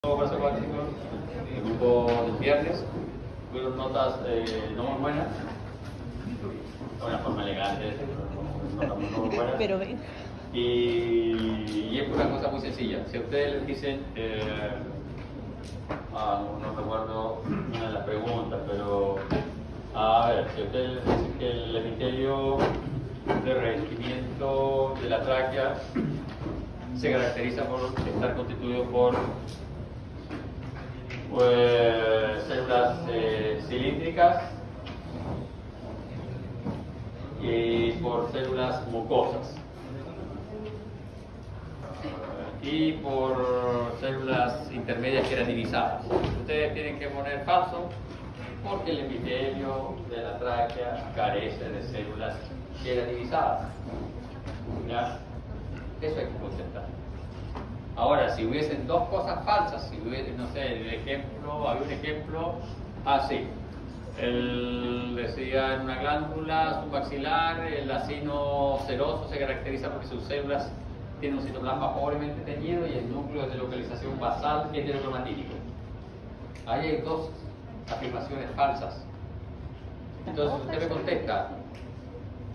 Brazo acuático, el grupo del viernes, tuvieron notas no muy buenas, de una forma elegante, notas muy buenas. Pero ven. Y es una cosa muy sencilla. Si a ustedes les dicen, no recuerdo una de las preguntas, pero a ver, si a ustedes les dicen que el epitelio de revestimiento de la tráquea se caracteriza por estar constituido por células cilíndricas y por células mucosas y por células intermedias queratinizadas. Ustedes tienen que poner falso porque el epitelio de la tráquea carece de células queratinizadas. ¿Ya? Eso hay que contestar. Ahora, si hubiesen dos cosas falsas, si hubiese, no sé, había un ejemplo así. Él decía en una glándula submaxilar, el acino seroso se caracteriza porque sus células tienen un citoplasma pobremente teñido y el núcleo es de localización basal heterocromatínico. Ahí hay dos afirmaciones falsas. Entonces usted me contesta,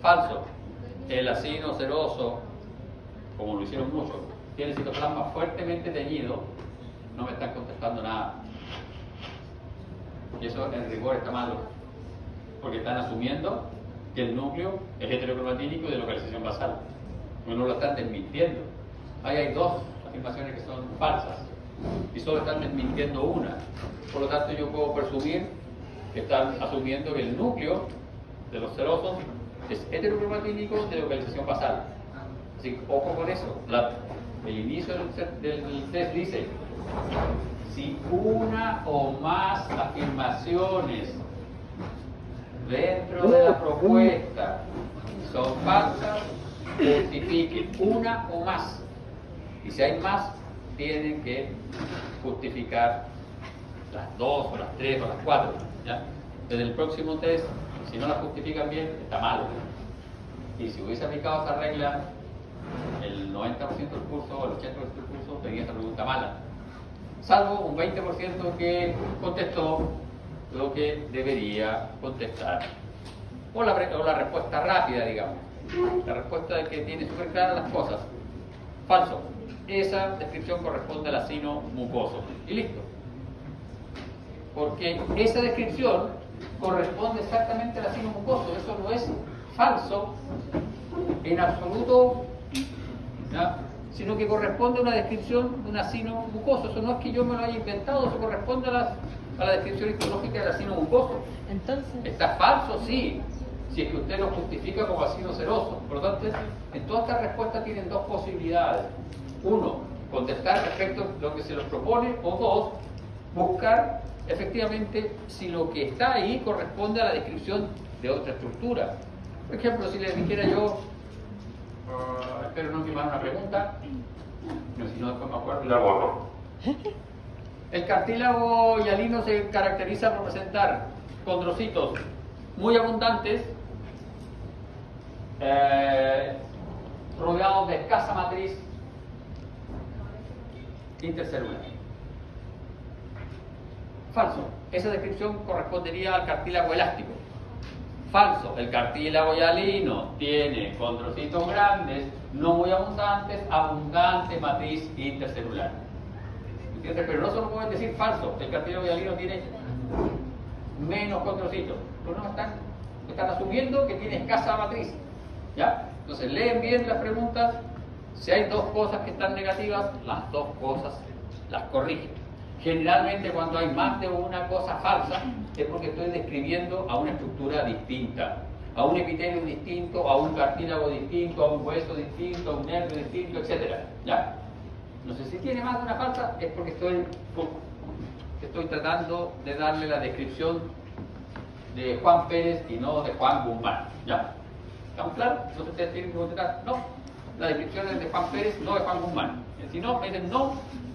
falso, el acino seroso, como lo hicieron muchos, tiene el citoplasma fuertemente teñido, no me están contestando nada. Y eso en rigor está malo, porque están asumiendo que el núcleo es heterocromatínico y de localización basal. No lo están desmintiendo. Ahí hay dos afirmaciones que son falsas y solo están desmintiendo una. Por lo tanto, yo puedo presumir que están asumiendo que el núcleo de los serosos es heterocromatínico de localización basal. Así que ojo con eso. El inicio del test dice: si una o más afirmaciones dentro de la propuesta son falsas, justifiquen una o más. Y si hay más, tienen que justificar las dos o las tres o las cuatro. ¿Ya? Desde el próximo test, si no las justifican bien, está malo. Y si hubiese aplicado esa regla, el 90% del curso o el 80% del curso tenía esta pregunta mala, salvo un 20% que contestó lo que debería contestar, o la respuesta rápida, digamos, la respuesta de que tiene súper claras las cosas. Falso, esa descripción corresponde al acino mucoso y listo, porque esa descripción corresponde exactamente al acino mucoso. Eso no es falso en absoluto, ¿ya? Sino que corresponde a una descripción de un acino mucoso. Eso no es que yo me lo haya inventado, eso corresponde a la descripción histológica del acino mucoso. Entonces, ¿está falso? Sí, si es que usted lo justifica como acino seroso. Por lo tanto, en todas estas respuestas tienen dos posibilidades. Uno, contestar respecto a lo que se les propone, o dos, buscar efectivamente si lo que está ahí corresponde a la descripción de otra estructura. Por ejemplo, si les dijera yo, espero no quemar una pregunta, no, si no después me acuerdo y la borro. El cartílago hialino se caracteriza por presentar condrocitos muy abundantes, rodeados de escasa matriz intercelular. Falso, esa descripción correspondería al cartílago elástico. Falso, el cartílago hialino tiene condrocitos grandes, no muy abundantes, abundante matriz intercelular. ¿Entiendes? Pero no solo pueden decir falso, el cartílago hialino tiene menos condrocitos. Pero no están asumiendo que tiene escasa matriz. ¿Ya? Entonces leen bien las preguntas. Si hay dos cosas que están negativas, las dos cosas las corrigen. Generalmente cuando hay más de una cosa falsa es porque estoy describiendo a una estructura distinta, a un epitelio distinto, a un cartílago distinto, a un hueso distinto, a un nervio distinto, etc. ¿Ya? Entonces, si tiene más de una falsa es porque estoy tratando de darle la descripción de Juan Pérez y no de Juan Guzmán. ¿Ya? ¿Estamos claros? Entonces ustedes tienen que contestar no, la descripción es de Juan Pérez, no de Juan Guzmán. Si no, me dicen no,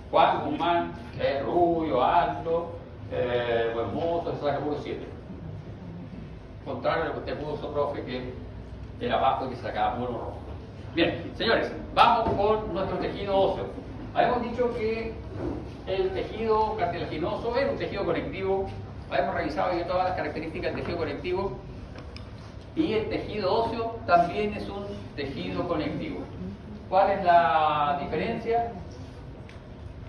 Juan Guzmán es rubio, alto, buen mozo, se saca puro 7. Contrario a lo que usted puso, profe, que era bajo y que se sacaba puro rojo. Bien, señores, vamos con nuestro tejido óseo. Habíamos dicho que el tejido cartilaginoso es un tejido conectivo. Hemos revisado ya todas las características del tejido conectivo. Y el tejido óseo también es un tejido conectivo. ¿Cuál es la diferencia?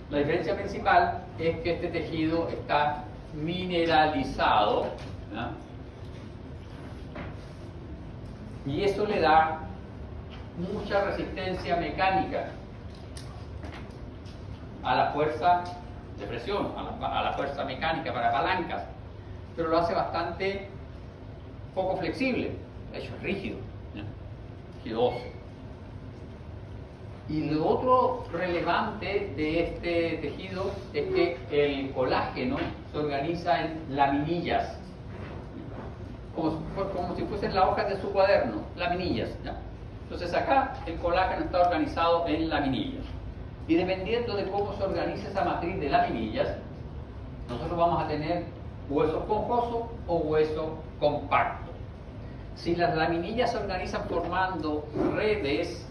La diferencia principal es que este tejido está mineralizado, ¿no? Y eso le da mucha resistencia mecánica a la fuerza de presión, a la fuerza mecánica para palancas, pero lo hace bastante poco flexible, de hecho es rígido, ¿no? Tejido óseo. Y lo otro relevante de este tejido es que el colágeno se organiza en laminillas, como si fuesen las hojas de su cuaderno, laminillas, ¿no? Entonces acá el colágeno está organizado en laminillas. Y dependiendo de cómo se organiza esa matriz de laminillas, nosotros vamos a tener hueso esponjoso o hueso compacto. Si las laminillas se organizan formando redes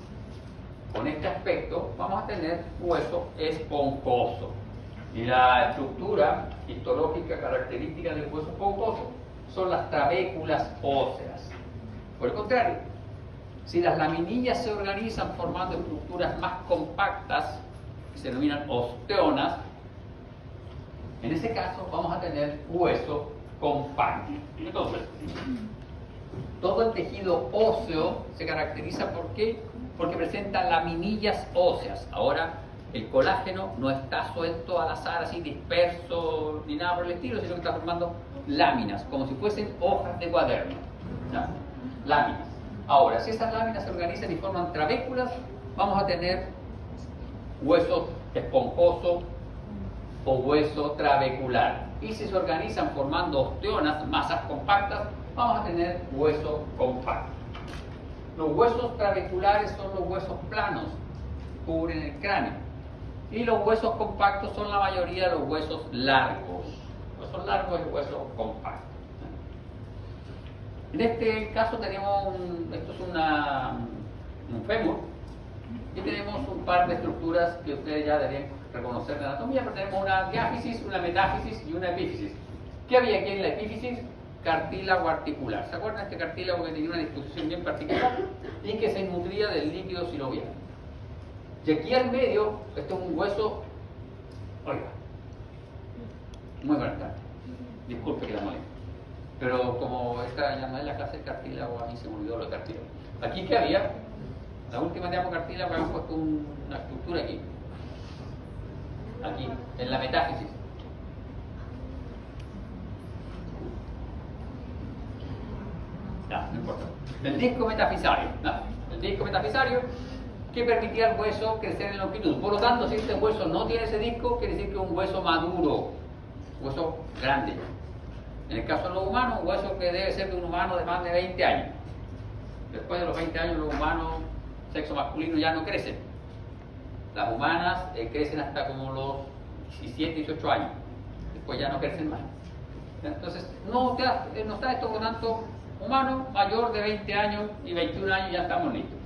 con este aspecto, vamos a tener hueso esponjoso. Y la estructura histológica característica del hueso esponjoso son las trabéculas óseas. Por el contrario, si las laminillas se organizan formando estructuras más compactas, que se denominan osteonas, en ese caso vamos a tener hueso compacto. Entonces, todo el tejido óseo se caracteriza ¿por qué? Porque presenta laminillas óseas. Ahora, el colágeno no está suelto al azar, así disperso, ni nada por el estilo, sino que está formando láminas, como si fuesen hojas de cuaderno. ¿Ya? Láminas. Ahora, si esas láminas se organizan y forman trabéculas, vamos a tener hueso esponjoso o hueso trabecular. Y si se organizan formando osteonas, masas compactas, vamos a tener hueso compacto. Los huesos trabeculares son los huesos planos, cubren el cráneo. Y los huesos compactos son la mayoría de los huesos largos. Huesos largos es hueso compacto. En este caso tenemos, esto es un fémur, y tenemos un par de estructuras que ustedes ya deben reconocer de anatomía, pero tenemos una diáfisis, una metáfisis y una epífisis. ¿Qué había aquí en la epífisis? Cartílago articular. ¿Se acuerdan de este cartílago que tenía una disposición bien particular y que se nutría del líquido sinovial? Y aquí al medio, este es un hueso, oiga, muy buenas tardes, disculpe que la moleste, pero como esta ya no es la clase de cartílago, a mí se me olvidó lo de cartílago. Aquí que había, la última de ambos cartílagos, habíamos puesto una estructura aquí, en la metáfisis. No importa. El disco metafisario, ¿no? El disco metafisario que permitía al hueso crecer en longitud. Por lo tanto, si este hueso no tiene ese disco, quiere decir que es un hueso maduro, hueso grande. En el caso de los humanos, un hueso que debe ser de un humano de más de 20 años. Después de los 20 años, los humanos, sexo masculino, ya no crecen. Las humanas crecen hasta como los 17, 18 años. Después ya no crecen más. Entonces, no está esto con tanto humano mayor de 20 años y 21 años, ya estamos listos.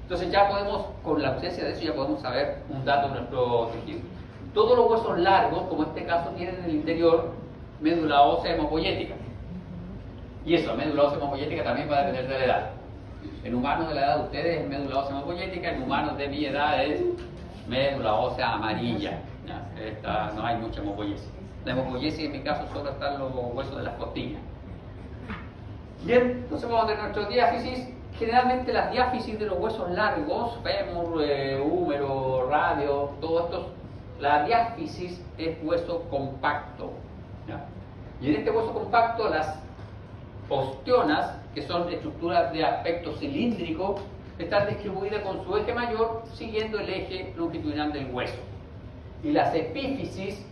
Entonces ya podemos, con la ausencia de eso, ya podemos saber un dato de nuestro tejido. Todos los huesos largos, como en este caso, tienen en el interior médula ósea hemopoyética. Y eso, médula ósea hemopoyética también va a depender de la edad. En humanos de la edad de ustedes es médula ósea hemopoyética, en humanos de mi edad es médula ósea amarilla. No hay mucha hemopoiesis. La hemopoiesis en mi caso solo están los huesos de las costillas. Bien, entonces vamos a tener nuestro diáfisis. Generalmente las diáfisis de los huesos largos, fémur, húmero, radio, todos estos, la diáfisis es hueso compacto, ¿ya? Y en este hueso compacto las osteonas, que son estructuras de aspecto cilíndrico, están distribuidas con su eje mayor siguiendo el eje longitudinal del hueso. Y las epífisis,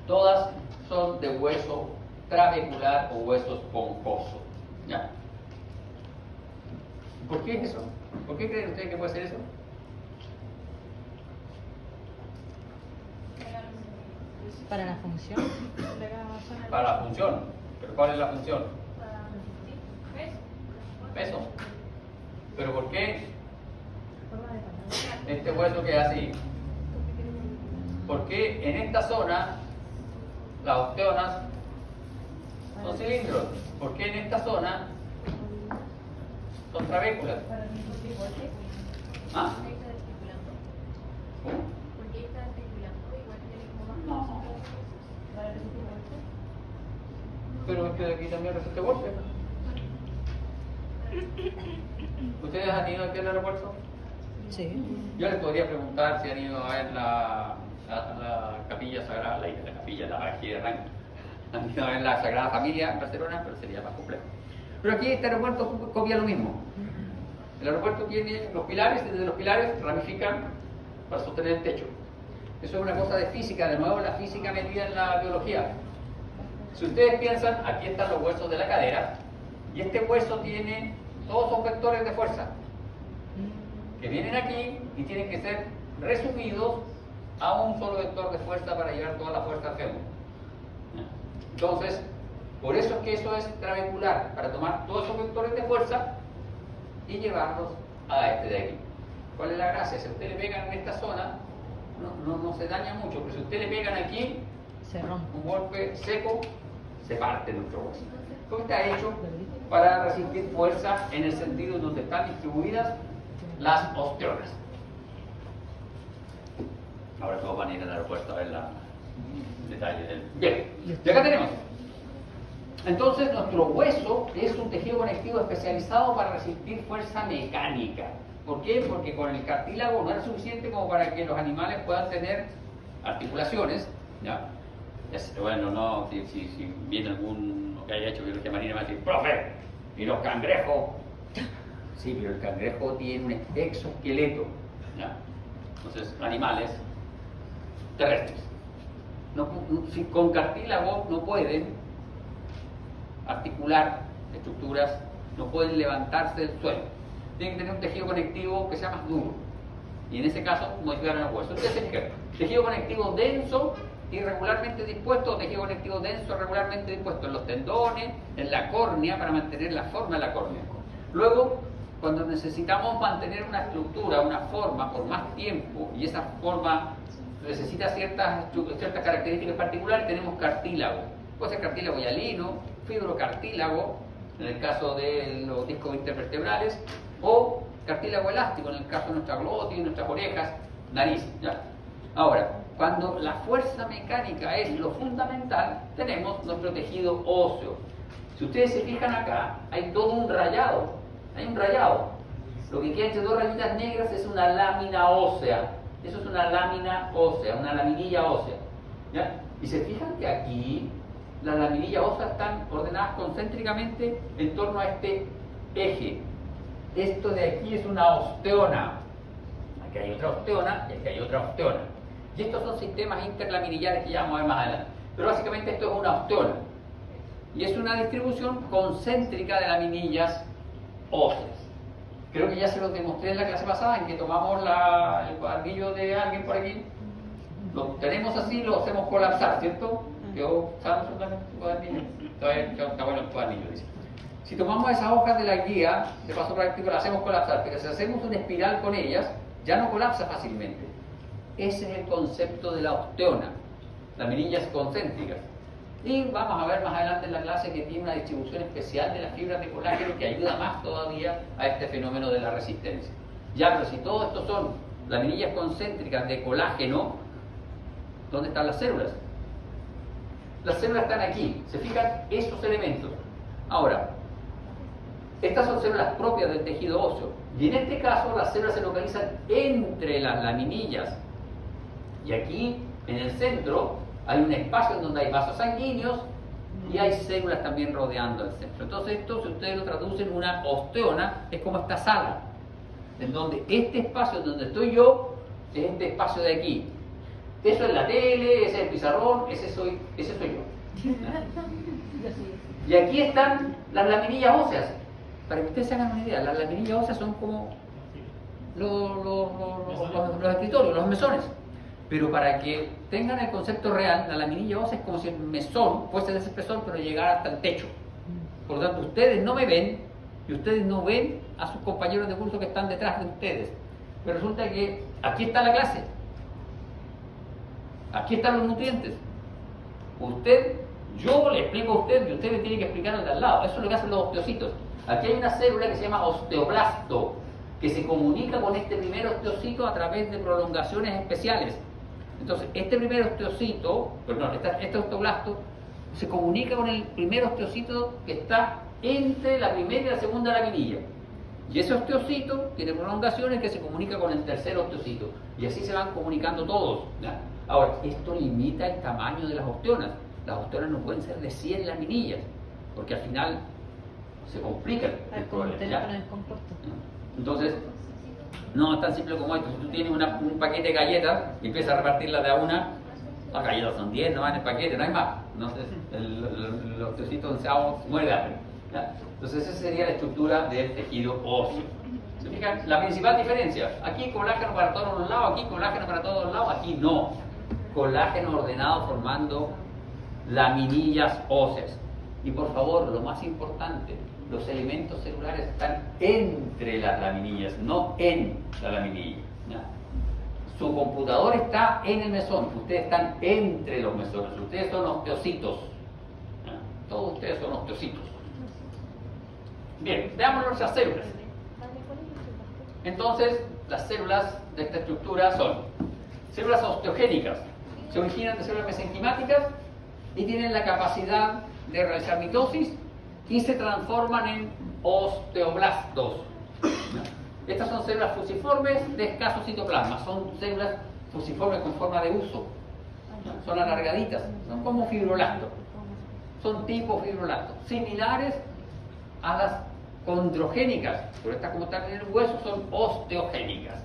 todas son de hueso trabecular o hueso esponjoso, ¿ya? ¿Por qué es eso? ¿Por qué creen ustedes que puede ser eso? Para la función. Para la función. ¿Pero cuál es la función? Peso. ¿Pero por qué este hueso queda así? ¿Por qué en esta zona las osteonas son cilindros? ¿Por qué en esta zona son trabéculas? ¿Ah? ¿Cómo? No. Pero este de aquí también resiste golpe. ¿Ustedes han ido aquí al aeropuerto? Sí. Yo les podría preguntar si han ido a ver la capilla sagrada, la capilla, la aquí de Rankin. Han ido a ver la Sagrada Familia en Barcelona, pero sería más complejo. Pero aquí este aeropuerto copia lo mismo. El aeropuerto tiene los pilares, desde los pilares ramifican para sostener el techo. Eso es una cosa de física, de nuevo la física metida en la biología. Si ustedes piensan, aquí están los huesos de la cadera, y este hueso tiene todos esos vectores de fuerza que vienen aquí y tienen que ser resumidos a un solo vector de fuerza para llevar toda la fuerza al fémur. Entonces, por eso es que eso es trabecular, para tomar todos esos vectores de fuerza y llevarlos a este de aquí. ¿Cuál es la gracia? Si ustedes le pegan en esta zona, no se daña mucho, pero si ustedes le pegan aquí, Se rompe. un golpe seco, se parte nuestro hueso. Esto está hecho para resistir fuerza en el sentido donde están distribuidas las osteonas. Ahora todos van a ir al aeropuerto a ver el detalle del... Bien, y acá tenemos. Entonces nuestro hueso es un tejido conectivo especializado para resistir fuerza mecánica. ¿Por qué? Porque con el cartílago no era suficiente como para que los animales puedan tener articulaciones, ¿ya? Bueno, no, si viene alguno que haya hecho biología marina va a decir, profe, ¿y los cangrejos? Sí, pero el cangrejo tiene un exoesqueleto, ¿ya? Entonces, animales terrestres. Si con cartílago no pueden articular estructuras, no pueden levantarse del suelo. Tienen que tener un tejido conectivo que sea más duro. Y en ese caso, modificar los huesos. Ustedes se fijan, tejido conectivo denso, irregularmente dispuesto, o tejido conectivo denso, regularmente dispuesto en los tendones, en la córnea, para mantener la forma de la córnea. Luego, cuando necesitamos mantener una estructura, una forma por más tiempo, y esa forma necesita ciertas características particulares, tenemos cartílago. Puede ser cartílago hialino, fibrocartílago, en el caso de los discos intervertebrales, o cartílago elástico, en el caso de nuestra glotis, nuestras orejas, nariz, ¿ya? Ahora, cuando la fuerza mecánica es lo fundamental, tenemos nuestro tejido óseo. Si ustedes se fijan acá, hay todo un rayado. Hay un rayado. Lo que queda entre dos rayitas negras es una lámina ósea. Eso es una lámina ósea, una laminilla ósea, ¿ya? Y se fijan que aquí las laminillas óseas están ordenadas concéntricamente en torno a este eje. Esto de aquí es una osteona. Aquí hay otra osteona y aquí hay otra osteona. Y estos son sistemas interlaminillares que ya vamos a ver más adelante. Pero básicamente esto es una osteona. Y es una distribución concéntrica de laminillas óseas. Creo que ya se los demostré en la clase pasada, en que tomamos el cuadernillo de alguien por aquí, lo tenemos así, lo hacemos colapsar, ¿cierto? Yo, ¿sabes su cuadernillo? Está bueno el cuadernillo, dice. Si tomamos esas hojas de la guía de paso práctico, las hacemos colapsar, pero si hacemos una espiral con ellas, ya no colapsa fácilmente. Ese es el concepto de la osteona, laminillas concéntricas. Y vamos a ver más adelante en la clase que tiene una distribución especial de las fibras de colágeno que ayuda más todavía a este fenómeno de la resistencia. Ya, pero si todo esto son laminillas concéntricas de colágeno, ¿dónde están las células? Las células están aquí, se fijan esos elementos. Ahora, estas son células propias del tejido óseo, y en este caso las células se localizan entre las laminillas. Y aquí, en el centro, hay un espacio en donde hay vasos sanguíneos y hay células también rodeando el centro. Entonces esto, si ustedes lo traducen, una osteona es como esta sala, en donde este espacio donde estoy yo es este espacio de aquí. Eso es la tele, ese es el pizarrón, ese soy yo. Y aquí están las laminillas óseas. Para que ustedes se hagan una idea, las laminillas óseas son como los escritorios, los mesones. Pero para que tengan el concepto real, la laminilla ósea es como si el mesón fuese de ese espesor, pero llegara hasta el techo. Por lo tanto, ustedes no me ven y ustedes no ven a sus compañeros de curso que están detrás de ustedes. Pero resulta que aquí está la clase. Aquí están los nutrientes. Yo le explico a usted y usted le tiene que explicar al de al lado. Eso es lo que hacen los osteocitos. Aquí hay una célula que se llama osteoblasto, que se comunica con este primer osteocito a través de prolongaciones especiales. Entonces, este primer osteocito, perdón, este osteoblasto, se comunica con el primer osteocito que está entre la primera y la segunda laminilla. Y ese osteocito tiene prolongaciones que se comunica con el tercer osteocito. Y así se van comunicando todos, ¿ya? Ahora, esto limita el tamaño de las osteonas. Las osteonas no pueden ser de 100 laminillas, porque al final se complica el problema, ¿ya? Entonces, no es tan simple como esto. Si tú tienes un paquete de galletas y empiezas a repartirlas de a una, las galletas son 10, no van en el paquete, no hay más. Entonces, el osteocito onceavo muere de hambre, ¿ya? Entonces, esa sería la estructura del tejido óseo. ¿Se fijan? La principal diferencia: aquí colágeno para todos los lados, aquí colágeno para todos los lados, aquí no. Colágeno ordenado formando laminillas óseas. Y por favor, lo más importante, los elementos celulares están entre las laminillas, no en la laminilla, ¿ya? Su computador está en el mesón, ustedes están entre los mesones, ustedes son osteocitos, ¿ya? Todos ustedes son osteocitos. Bien, veamos nuestras células. Entonces, las células de esta estructura son células osteogénicas, se originan de células mesenquimáticas y tienen la capacidad de realizar mitosis y se transforman en osteoblastos. Estas son células fusiformes de escaso citoplasma, son células fusiformes con forma de uso, son alargaditas, son como fibroblastos, son tipo fibroblastos, similares a las condrogénicas, pero estas como están en el hueso son osteogénicas.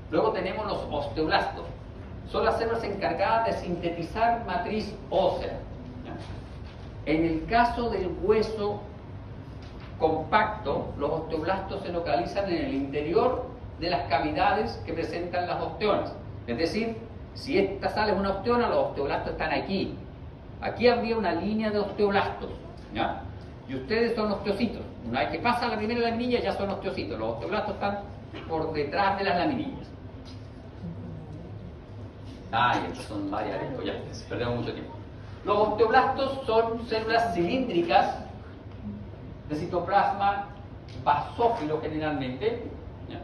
Luego tenemos los osteoblastos, son las células encargadas de sintetizar matriz ósea. En el caso del hueso compacto, los osteoblastos se localizan en el interior de las cavidades que presentan las osteonas. Es decir, si esta sale es una osteona, los osteoblastos están aquí. Aquí habría una línea de osteoblastos, ¿ya? Y ustedes son osteocitos. Una vez que pasa la primera laminilla ya son osteocitos. Los osteoblastos están por detrás de las laminillas. Estos son varias, ya, perdemos mucho tiempo. Los osteoblastos son células cilíndricas de citoplasma basófilo generalmente, ¿ya?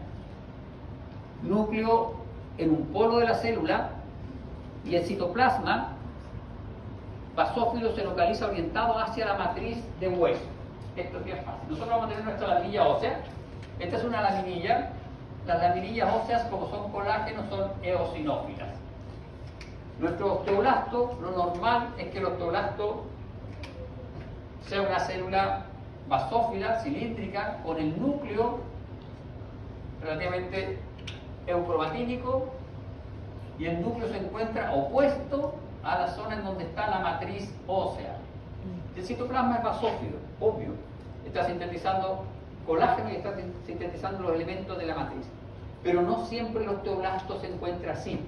Núcleo en un polo de la célula, y el citoplasma basófilo se localiza orientado hacia la matriz de hueso. Esto es bien fácil. Nosotros vamos a tener nuestra laminilla ósea. Esta es una laminilla. Las laminillas óseas, como son colágenos, son eosinófilas. Nuestro osteoblasto, lo normal es que el osteoblasto sea una célula basófila, cilíndrica, con el núcleo relativamente eucromatínico, y el núcleo se encuentra opuesto a la zona en donde está la matriz ósea. El citoplasma es basófilo, obvio. Está sintetizando colágeno y está sintetizando los elementos de la matriz. Pero no siempre el osteoblasto se encuentra así.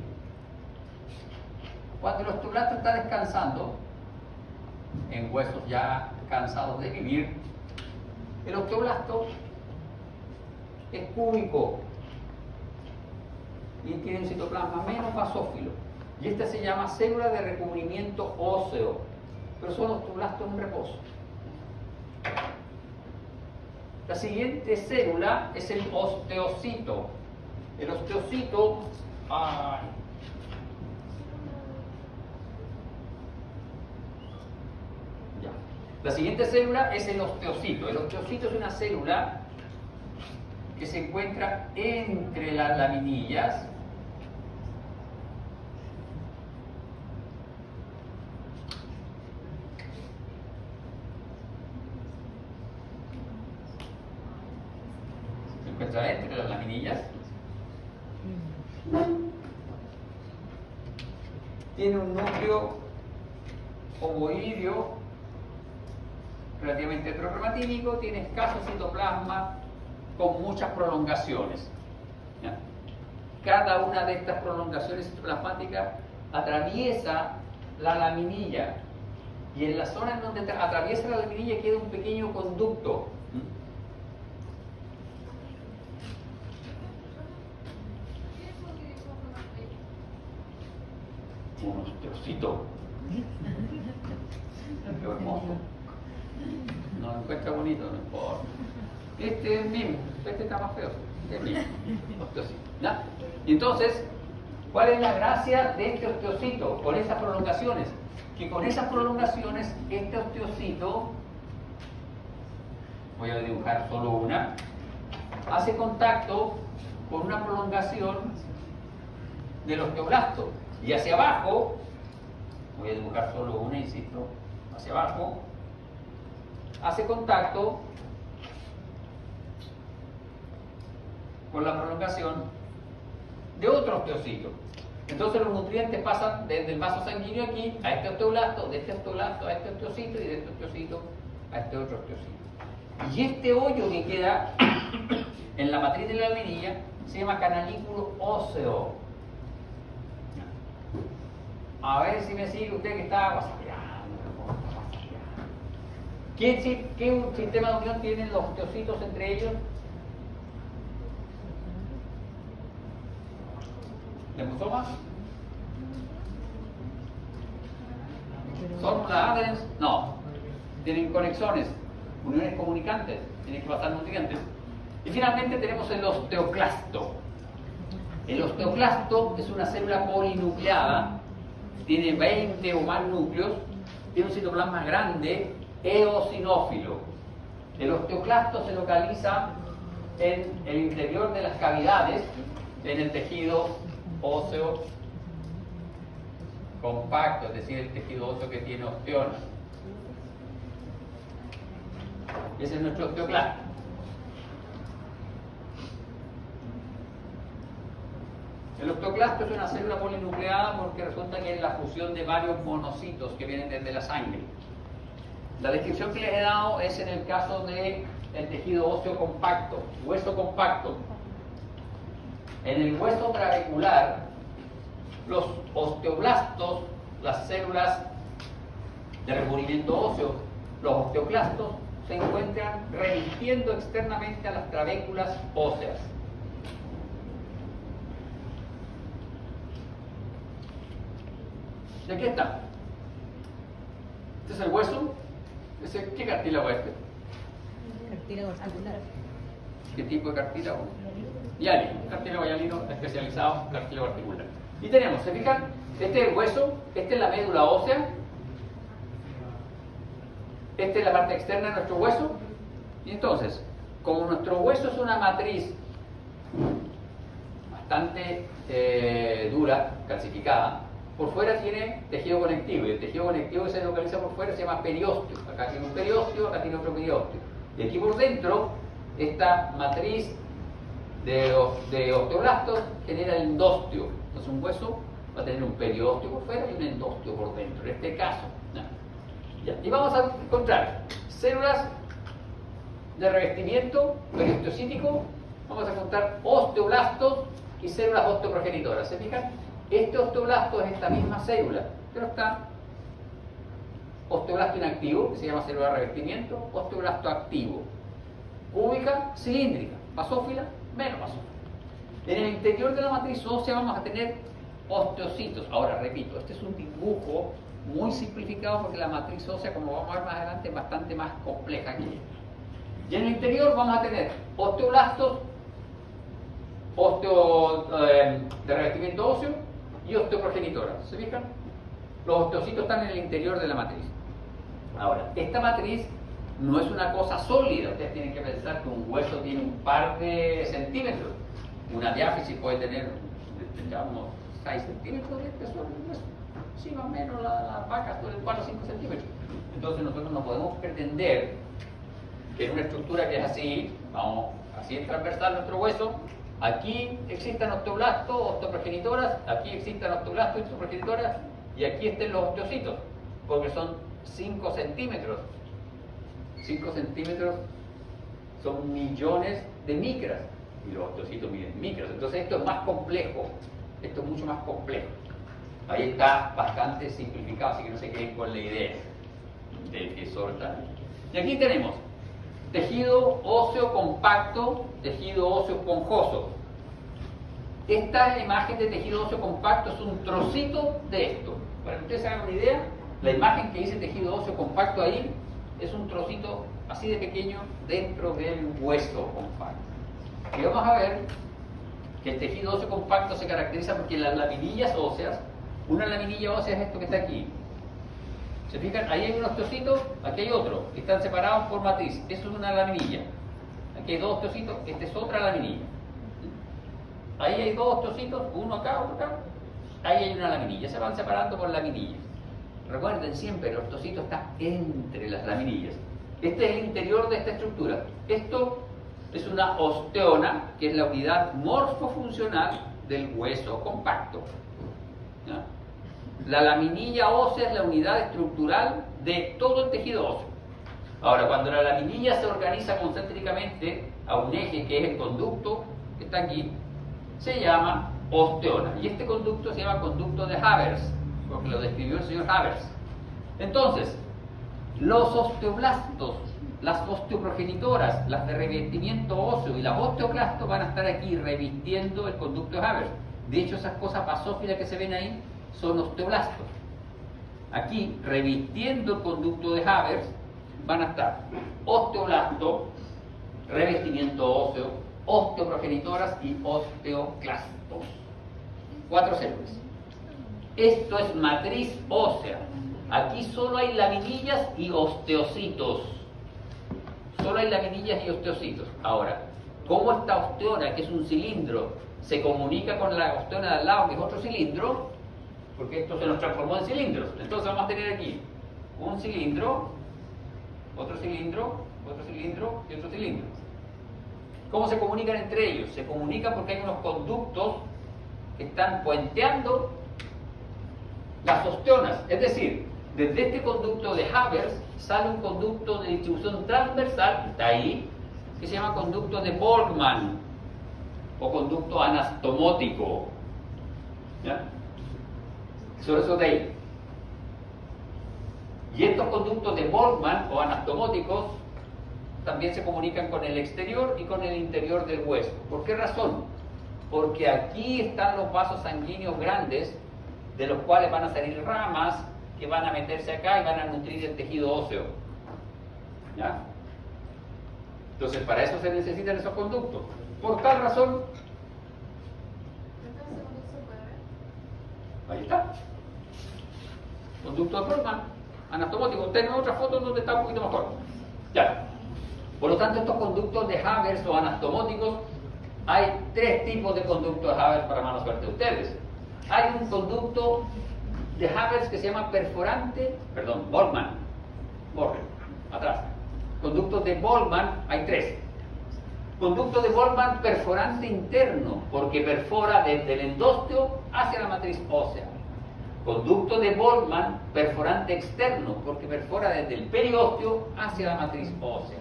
Cuando el osteoblasto está descansando, en huesos ya cansados de vivir, el osteoblasto es cúbico y tiene un citoplasma menos basófilo. Y esta se llama célula de recubrimiento óseo, pero son osteoblastos en reposo. La siguiente célula es el osteocito. El osteocito... La siguiente célula es el osteocito. El osteocito es una célula que se encuentra entre las laminillas entre las laminillas. Tiene un núcleo ovoideo relativamente heterocromatínico, tiene escaso citoplasma con muchas prolongaciones, ¿ya? Cada una de estas prolongaciones citoplasmáticas atraviesa la laminilla, y en la zona en donde atraviesa la laminilla queda un pequeño conducto. Unos osteocito. Qué hermoso. No lo encuentra bonito, no importa. Este es mismo, este está más feo. Este es mismo, osteocito. ¿Ya? Y entonces, ¿cuál es la gracia de este osteocito? Con esas prolongaciones. Que con esas prolongaciones, este osteocito, voy a dibujar solo una, hace contacto con una prolongación del osteoblasto. Y hacia abajo, voy a dibujar solo una, insisto, hacia abajo, hace contacto con la prolongación de otro osteocito. Entonces los nutrientes pasan desde el vaso sanguíneo aquí a este osteoblasto, de este osteoblasto a este osteocito y de este osteocito a este otro osteocito. Y este hoyo que queda en la matriz de la laminilla se llama canalículo óseo. A ver si me sigue usted que está guasapeando. ¿Qué sistema de unión tienen los osteocitos entre ellos? ¿Lemosomas? ¿Son las adherens? No. Tienen conexiones, uniones comunicantes, tienen que pasar nutrientes. Y finalmente tenemos el osteoclasto. El osteoclasto es una célula polinucleada, tiene 20 o más núcleos, tiene un citoplasma grande, eosinófilo. El osteoclasto se localiza en el interior de las cavidades, en el tejido óseo compacto, es decir, el tejido óseo que tiene osteonas. Ese es nuestro osteoclasto. El osteoclasto es una célula polinucleada porque resulta que es la fusión de varios monocitos que vienen desde la sangre. La descripción que les he dado es en el caso del tejido óseo compacto, hueso compacto. En el hueso trabecular, los osteoblastos, las células de recubrimiento óseo, los osteoclastos, se encuentran resistiendo externamente a las trabéculas óseas. ¿Y aquí está? Este es el hueso. ¿Qué cartílago es este? Cartílago articular. ¿Qué tipo de cartílago? Hialino, cartílago hialino especializado, cartílago articular. Y tenemos, ¿se fijan? Este es el hueso, esta es la médula ósea, esta es la parte externa de nuestro hueso. Y entonces, como nuestro hueso es una matriz bastante dura, calcificada, por fuera tiene tejido conectivo, y el tejido conectivo que se localiza por fuera se llama periósteo. Acá tiene un periósteo, acá tiene otro periósteo. Y aquí por dentro, esta matriz de osteoblastos genera el endósteo. Entonces un hueso va a tener un periósteo por fuera y un endósteo por dentro, en este caso. Ya. Y vamos a encontrar células de revestimiento periosteocítico, vamos a encontrar osteoblastos y células osteoprogenitoras. ¿Se fijan? Este osteoblasto es esta misma célula, pero está osteoblasto inactivo, que se llama célula de revestimiento, osteoblasto activo, cúbica, cilíndrica, basófila, menos basófila. En el interior de la matriz ósea vamos a tener osteocitos. Ahora, repito, este es un dibujo muy simplificado porque la matriz ósea, como vamos a ver más adelante, es bastante más compleja que esta. Y en el interior vamos a tener osteoblastos, de revestimiento óseo y osteoprogenitoras. ¿Se fijan? Los osteocitos están en el interior de la matriz. Ahora, esta matriz no es una cosa sólida. Ustedes tienen que pensar que un hueso tiene un par de centímetros. Una diáfisis puede tener, unos 6 centímetros de espesor del hueso. Sí, más o menos las vacas tienen 4 o 5 centímetros. Entonces nosotros no podemos pretender que en una estructura que es así, vamos, así es transversal nuestro hueso, aquí existan osteoblastos, osteoprogenitoras, aquí existan osteoblastos y osteoprogenitoras, y aquí estén los osteocitos, porque son 5 centímetros. 5 centímetros son millones de micras, y los osteocitos miden micras. Entonces esto es más complejo, esto es mucho más complejo. Ahí está bastante simplificado, así que no se queden con la idea del que solta. Y aquí tenemos tejido óseo compacto, tejido óseo esponjoso. Esta imagen de tejido óseo compacto es un trocito de esto. Para que ustedes se hagan una idea, la imagen que dice tejido óseo compacto ahí es un trocito así de pequeño dentro del hueso compacto. Y vamos a ver que el tejido óseo compacto se caracteriza porque las laminillas óseas, una laminilla ósea es esto que está aquí. ¿Se fijan? Ahí hay un osteocito, aquí hay otro, que están separados por matriz. Eso es una laminilla. Aquí hay dos osteocitos, esta es otra laminilla. Ahí hay dos osteocitos, uno acá, otro acá. Ahí hay una laminilla, se van separando por laminillas. Recuerden siempre, el osteocito está entre las laminillas. Este es el interior de esta estructura. Esto es una osteona, que es la unidad morfofuncional del hueso compacto. ¿Ya? La laminilla ósea es la unidad estructural de todo el tejido óseo. Ahora, cuando la laminilla se organiza concéntricamente a un eje que es el conducto, que está aquí, se llama osteona. Y este conducto se llama conducto de Havers, porque lo describió el señor Havers. Entonces, los osteoblastos, las osteoprogenitoras, las de revestimiento óseo y las osteoclastos van a estar aquí revistiendo el conducto de Havers. De hecho, esas cosas basófilas que se ven ahí son osteoblastos. Aquí, revistiendo el conducto de Havers, van a estar osteoblasto, revestimiento óseo, osteoprogenitoras y osteoclastos. 4 células. Esto es matriz ósea. Aquí solo hay laminillas y osteocitos. Solo hay laminillas y osteocitos. Ahora, ¿cómo esta osteona, que es un cilindro, se comunica con la osteona de al lado, que es otro cilindro? Porque esto se nos transformó en cilindros. Entonces vamos a tener aquí un cilindro, otro cilindro, otro cilindro y otro cilindro. ¿Cómo se comunican entre ellos? Se comunican porque hay unos conductos que están puenteando las osteonas. Es decir, desde este conducto de Havers sale un conducto de distribución transversal, que está ahí, que se llama conducto de Boltzmann o conducto anastomótico. ¿Ya? Sobre eso de ahí. Y estos conductos de Boltzmann o anastomóticos también se comunican con el exterior y con el interior del hueso. ¿Por qué razón? Porque aquí están los vasos sanguíneos grandes, de los cuales van a salir ramas que van a meterse acá y van a nutrir el tejido óseo. ¿Ya? Entonces, para eso se necesitan esos conductos. Por tal razón, ahí está. Conducto de Boltzmann, anastomótico. Tenemos otra foto donde está un poquito mejor. Ya. Por lo tanto, estos conductos de Havers o anastomóticos, hay 3 tipos de conductos de Havers para mala suerte de ustedes. Hay un conducto de Havers que se llama Boltzmann. Borre, atrás. Conductos de Boltzmann, hay 3. Conducto de Boltzmann perforante interno, porque perfora desde el endósteo hacia la matriz ósea. Conducto de Boltzmann perforante externo, porque perfora desde el periósteo hacia la matriz ósea.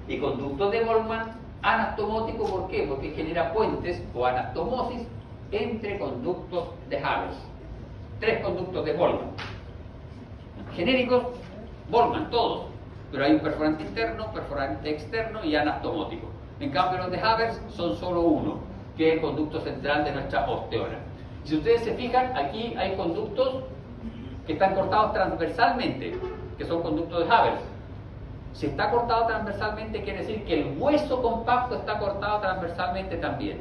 Y conducto de Boltzmann anastomótico, ¿por qué? Porque genera puentes o anastomosis entre conductos de Havers. 3 conductos de Boltzmann. Genéricos, Boltzmann, todos. Pero hay un perforante interno, perforante externo y anastomótico. En cambio, los de Havers son solo uno, que es el conducto central de nuestra osteona. Si ustedes se fijan, aquí hay conductos que están cortados transversalmente, que son conductos de Havers. Si está cortado transversalmente, quiere decir que el hueso compacto está cortado transversalmente también.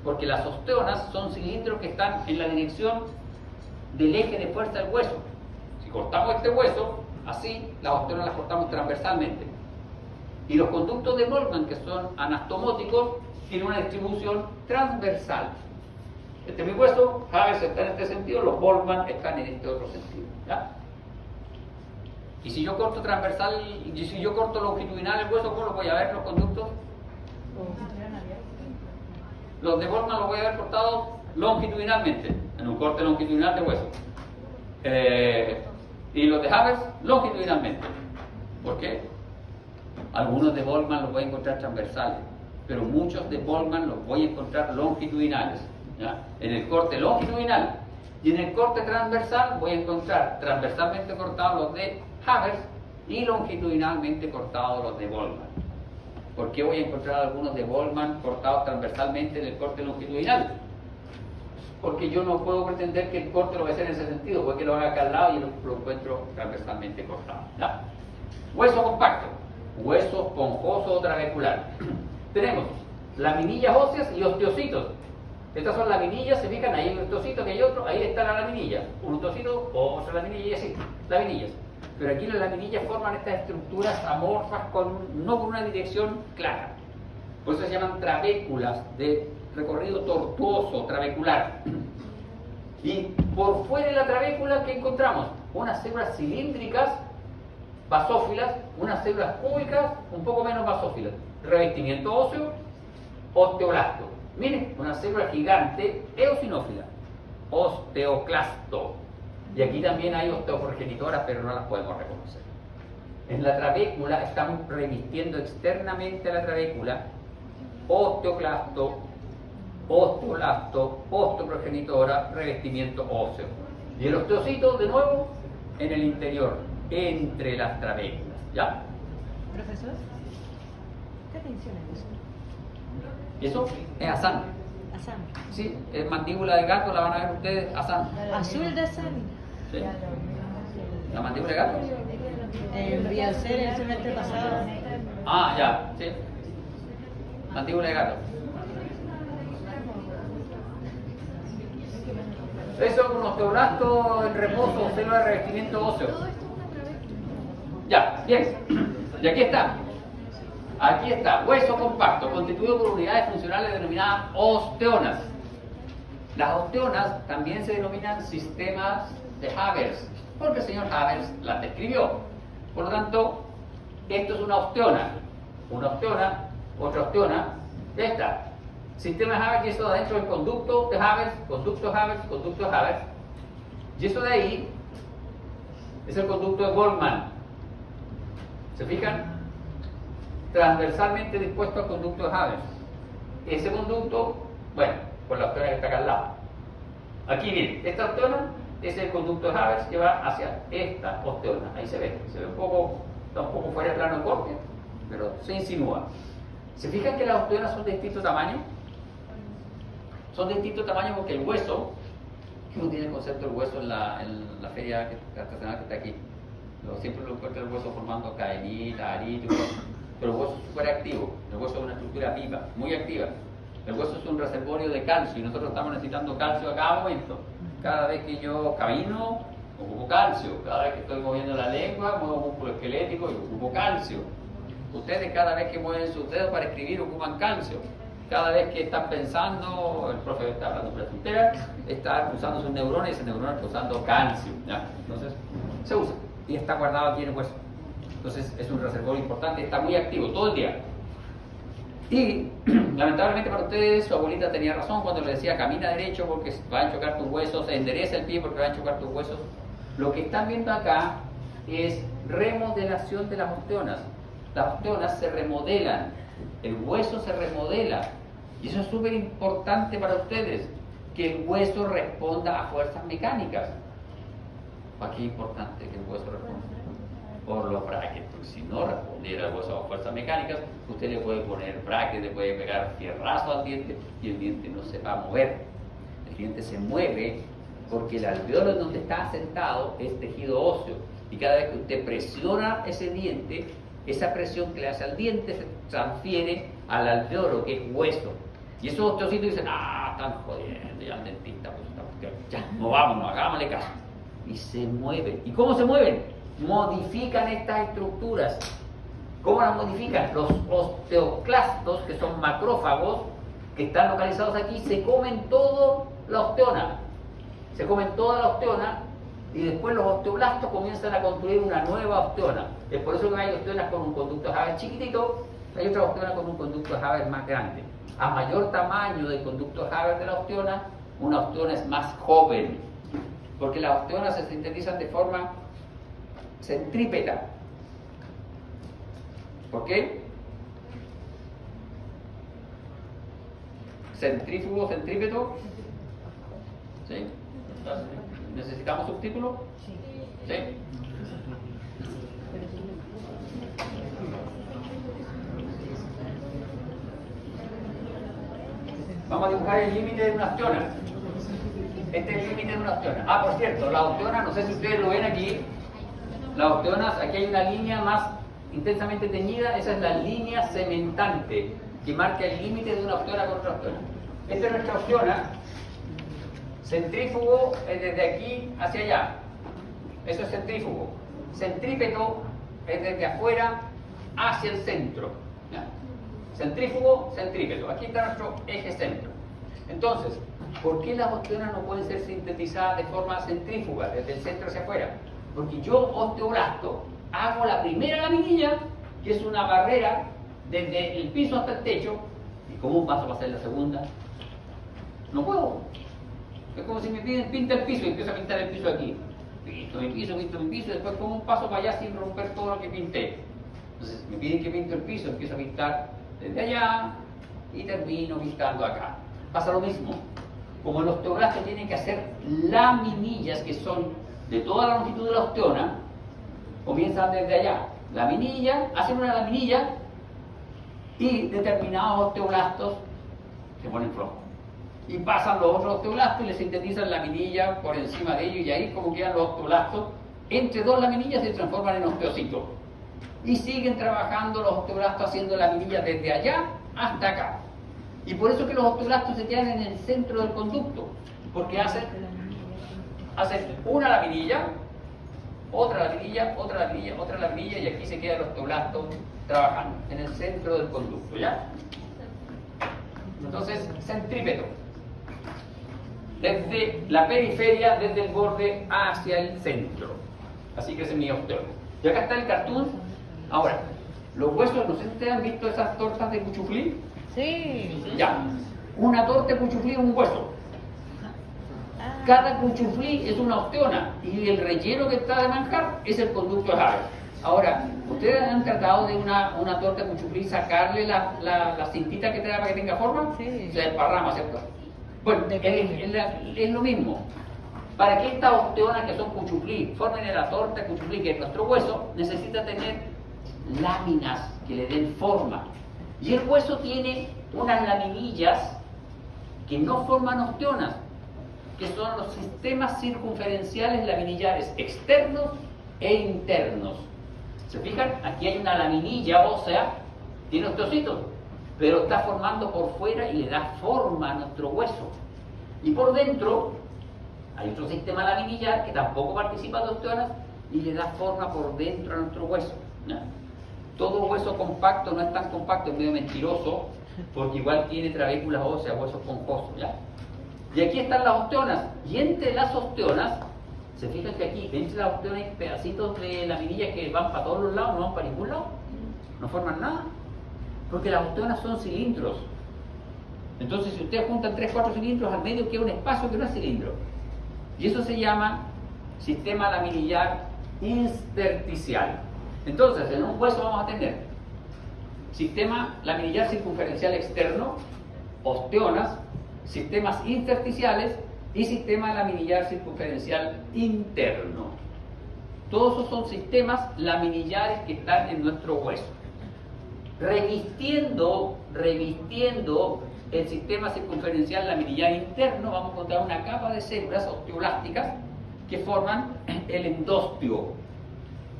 Porque las osteonas son cilindros que están en la dirección del eje de fuerza del hueso. Si cortamos este hueso, así, las osteonas las cortamos transversalmente. Y los conductos de Boltzmann, que son anastomóticos, tienen una distribución transversal. Este es mi hueso, Havers está en este sentido, los Boltzmann están en este otro sentido. ¿Ya? Y si yo corto transversal, y si yo corto longitudinal el hueso, ¿cómo lo voy a ver los conductos? Los de Boltzmann los voy a ver cortados longitudinalmente, en un corte longitudinal de hueso. Y los de Havers, longitudinalmente. ¿Por qué? Algunos de Boltzmann los voy a encontrar transversales, pero muchos de Boltzmann los voy a encontrar longitudinales. ¿Ya? En el corte longitudinal y en el corte transversal voy a encontrar transversalmente cortados los de Havers y longitudinalmente cortados los de Boltzmann. ¿Por qué voy a encontrar algunos de Boltzmann cortados transversalmente en el corte longitudinal? porque yo no puedo pretender que el corte lo voy a hacer en ese sentido, porque lo haga acá al lado y lo encuentro transversalmente cortado. ¿Ya? Hueso compacto, hueso esponjoso o trabecular. Tenemos laminillas óseas y osteocitos. Estas son laminillas, se fijan, ahí hay un osteocito, que hay otro, ahí está la laminilla. Un osteocito, otra laminilla y así, laminillas. Pero aquí las laminillas forman estas estructuras amorfas no con una dirección clara. Por eso se llaman trabéculas, de recorrido tortuoso, trabecular. Y por fuera de la trabécula, ¿qué encontramos? Unas células cilíndricas, basófilas, unas células cúbicas, un poco menos basófilas. Revestimiento óseo, osteoblasto. Miren, una célula gigante, eosinófila, osteoclasto. Y aquí también hay osteoprogenitoras, pero no las podemos reconocer. En la trabécula estamos revistiendo externamente a la trabécula osteoclasto, osteoblasto, osteoprogenitora, revestimiento óseo. Y el osteocito, de nuevo, en el interior, entre las trabéculas. ¿Ya? Profesor, ¿qué atención es eso? ¿Y eso? Es Asán. Asán. Sí, es mandíbula de gato, la van a ver ustedes, Asán. Azul de Asán. Sí. ¿La mandíbula de gato? En Riacer, el semestre pasado. Ah, ya, sí. Mandíbula de gato. Eso es un osteoblasto en reposo, célula de revestimiento óseo. Ya, bien. Y aquí está. Aquí está, hueso compacto, constituido por unidades funcionales denominadas osteonas. Las osteonas también se denominan sistemas de Haber, porque el señor Haber las describió. Por lo tanto, esto es una osteona, otra osteona, ya está. Sistema de Haber, y eso de adentro del conducto de Haber, conducto de Haber, conducto de Haber. Y eso de ahí es el conducto de Goldman. ¿Se fijan? Transversalmente dispuesto al conducto de Haber. Ese conducto, bueno, por la osteona que está acá al lado. Aquí miren, esta osteona es el conducto de Haber que va hacia esta osteona. Ahí se ve un poco, está un poco fuera del plano de corte, pero se insinúa. ¿Se fijan que las osteonas son de distinto tamaño? Son de distinto tamaño porque el hueso, que uno tiene el concepto del hueso en la feria artesanal que está aquí. Siempre lo encuentra el hueso formando cadenita, arito, pero el hueso es súper activo. El hueso es una estructura viva, muy activa. El hueso es un reservorio de calcio y nosotros estamos necesitando calcio a cada momento. Cada vez que yo camino, ocupo calcio. Cada vez que estoy moviendo la lengua, muevo músculo esquelético y ocupo calcio. Ustedes cada vez que mueven sus dedos para escribir ocupan calcio. Cada vez que están pensando, el profe está hablando por la frontera, está usando sus neuronas y ese neurona está usando calcio. ¿Ya? Entonces, se usa y está guardado aquí en el hueso. Entonces, es un reservorio importante, está muy activo todo el día. Y, lamentablemente para ustedes, su abuelita tenía razón cuando le decía camina derecho porque van a chocar tus huesos, endereza el pie porque van a chocar tus huesos. Lo que están viendo acá es remodelación de las osteonas. Las osteonas se remodelan, el hueso se remodela. Y eso es súper importante para ustedes, que el hueso responda a fuerzas mecánicas. ¿Para qué es importante que el hueso responda? Por los brackets, porque si no respondiera el hueso a fuerzas mecánicas, usted le puede poner brackets, le puede pegar fierrazo al diente y el diente no se va a mover. El diente se mueve porque el alveolo en donde está asentado es tejido óseo y cada vez que usted presiona ese diente, esa presión que le hace al diente se transfiere al alveolo, que es hueso. Y esos osteocitos dicen, están jodiendo, ya el dentista, pues esta cuestión, ya, movámonos, hagámosle caso. Y se mueven. ¿Y cómo se mueven? Modifican estas estructuras. ¿Cómo las modifican? Los osteoclastos, que son macrófagos, que están localizados aquí, se comen toda la osteona. Se comen toda la osteona y después los osteoblastos comienzan a construir una nueva osteona. Es por eso que hay osteonas con un conducto de Haber chiquitito, hay otras osteonas con un conducto de Haber más grande. A mayor tamaño del conducto de Haber de la osteona, una osteona es más joven, porque las osteonas se sintetizan de forma centrípeta. ¿Por qué? Centrífugo, centrípeto. ¿Sí? ¿Necesitamos subtítulo? ¿Sí? Vamos a dibujar el límite de una osteona. Este es el límite de una osteona. Ah, por cierto, la osteona, no sé si ustedes lo ven aquí, las osteonas, aquí hay una línea más intensamente teñida, esa es la línea cementante que marca el límite de una osteona con otra osteona. Esta es nuestra osteona, centrífugo es desde aquí hacia allá, eso es centrífugo. Centrípeto es desde afuera hacia el centro. ¿Ya? Centrífugo, centrípeto, aquí está nuestro eje centro. Entonces, ¿por qué las osteonas no pueden ser sintetizadas de forma centrífuga, desde el centro hacia afuera? Porque yo, osteoblasto, hago la primera laminilla, que es una barrera desde el piso hasta el techo, y ¿cómo paso para hacer la segunda? No puedo. Es como si me piden pinta el piso y empiezo a pintar el piso aquí. Pinto mi piso, y después ¿cómo paso para allá sin romper todo lo que pinté? Entonces me piden que pinto el piso, empiezo a pintar desde allá y termino pintando acá. Pasa lo mismo. Como los osteoblastos tienen que hacer laminillas que son de toda la longitud de la osteona, comienzan desde allá. Laminilla, hacen una laminilla y determinados osteoblastos se ponen flojos. Y pasan los otros osteoblastos y les sintetizan laminilla por encima de ellos, y ahí como quedan los osteoblastos, entre dos laminillas se transforman en osteocitos. Y siguen trabajando los osteoblastos haciendo laminillas desde allá hasta acá. Y por eso que los osteoblastos se quedan en el centro del conducto, porque hacen una laminilla, otra laminilla, otra laminilla, otra laminilla, y aquí se queda el osteoblasto trabajando en el centro del conducto, ¿ya? Entonces, centrípeto. Desde la periferia, desde el borde hacia el centro. Así que ese es mi osteoma. Y acá está el cartoon. Ahora, los huesos, no sé si ustedes han visto esas tortas de cuchuflí. Sí. Ya. Una torta de cuchuflí es un hueso. Cada cuchuflí es una osteona y el relleno que está de manjar es el conducto de Haber. Ahora, ¿ustedes han tratado de una torta de cuchuflí sacarle la cintita que trae para que tenga forma? Sí. Se desparrama, ¿cierto? Bueno, es lo mismo. Para que estas osteonas que son cuchuflí formen la torta de cuchuflí, que es nuestro hueso, necesita tener láminas que le den forma. Y el hueso tiene unas laminillas que no forman osteonas, que son los sistemas circunferenciales laminillares externos e internos. ¿Se fijan? Aquí hay una laminilla ósea, tiene osteocitos, pero está formando por fuera y le da forma a nuestro hueso. Y por dentro hay otro sistema laminillar que tampoco participa de osteonas y le da forma por dentro a nuestro hueso, ¿no? Todo hueso compacto no es tan compacto, es medio mentiroso, porque igual tiene trabéculas óseas, huesos esponjosos, ¿ya? Y aquí están las osteonas, y entre las osteonas, se fijan que aquí, entre las osteonas hay pedacitos de laminillas que van para todos los lados, no van para ningún lado, no forman nada, porque las osteonas son cilindros. Entonces, si ustedes juntan 3, 4 cilindros, al medio queda un espacio que no es cilindro. Y eso se llama sistema laminillar intersticial. Entonces, en un hueso vamos a tener sistema laminillar circunferencial externo, osteonas, sistemas intersticiales y sistema laminillar circunferencial interno. Todos esos son sistemas laminillares que están en nuestro hueso. Revistiendo el sistema circunferencial laminillar interno, vamos a encontrar una capa de células osteoblásticas que forman el endostio.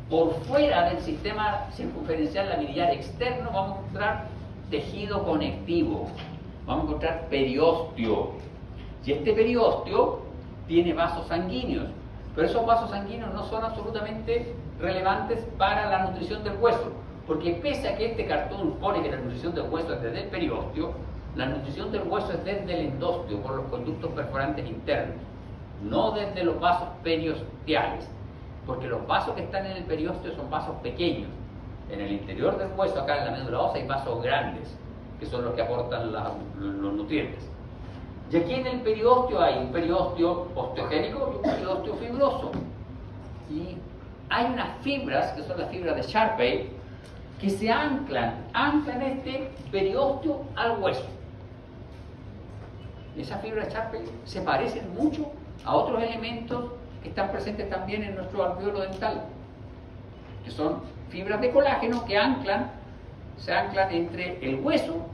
Por fuera del sistema circunferencial laminillar externo vamos a encontrar tejido conectivo, vamos a encontrar periósteo. Y este periósteo tiene vasos sanguíneos, pero esos vasos sanguíneos no son absolutamente relevantes para la nutrición del hueso, porque pese a que este cartón pone que la nutrición del hueso es desde el periósteo, la nutrición del hueso es desde el endostio, por los conductos perforantes internos, no desde los vasos periosteales, porque los vasos que están en el periósteo son vasos pequeños. En el interior del hueso, acá en la médula ósea, hay vasos grandes, que son los que aportan los nutrientes. Y aquí en el periósteo hay un periósteo osteogénico y un periósteo fibroso. Y hay unas fibras, que son las fibras de Sharpey, que se anclan este periósteo al hueso. Esas fibras de Sharpey se parecen mucho a otros elementos que están presentes también en nuestro alveolo dental, que son fibras de colágeno que se anclan entre el hueso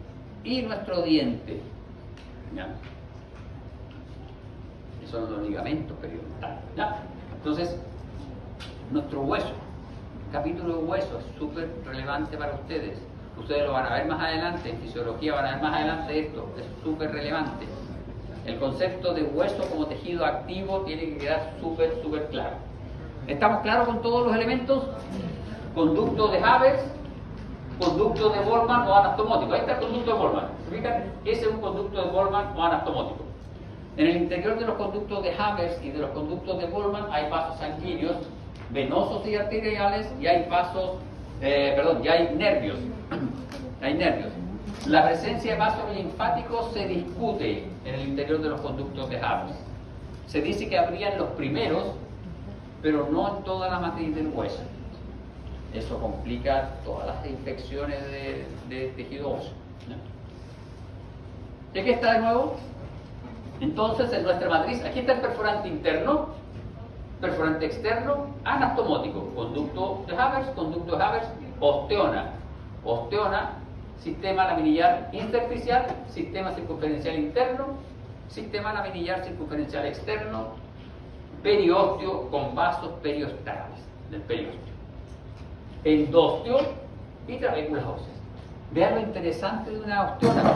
y nuestro diente. ¿Ya? son los ligamentos periodontales, ¿ya? Entonces, nuestro hueso, el capítulo de hueso es súper relevante para ustedes. Ustedes lo van a ver más adelante, en fisiología van a ver más adelante esto, es súper relevante. El concepto de hueso como tejido activo tiene que quedar súper claro. ¿Estamos claros con todos los elementos? Conducto de Havers, conducto de Boltzmann o anastomótico. Ahí está el conducto de Boltzmann. ¿Se fijan? Ese es un conducto de Boltzmann o anastomótico. En el interior de los conductos de Havers y de los conductos de Boltzmann hay vasos sanguíneos, venosos y arteriales, y hay vasos, ya hay nervios. Hay nervios. La presencia de vasos linfáticos se discute en el interior de los conductos de Havers. Se dice que habrían los primeros, pero no en toda la matriz del hueso. Eso complica todas las infecciones de tejido óseo, ¿no? ¿Y aquí está de nuevo? Entonces, en nuestra matriz, aquí está el perforante interno, perforante externo, anastomótico, conducto de Havers, osteona. Osteona, sistema laminillar intersticial, sistema circunferencial interno, sistema laminillar circunferencial externo, periósteo con vasos periostales del periósteo, endósteo y trabéculas óseas. Vean lo interesante de una osteona.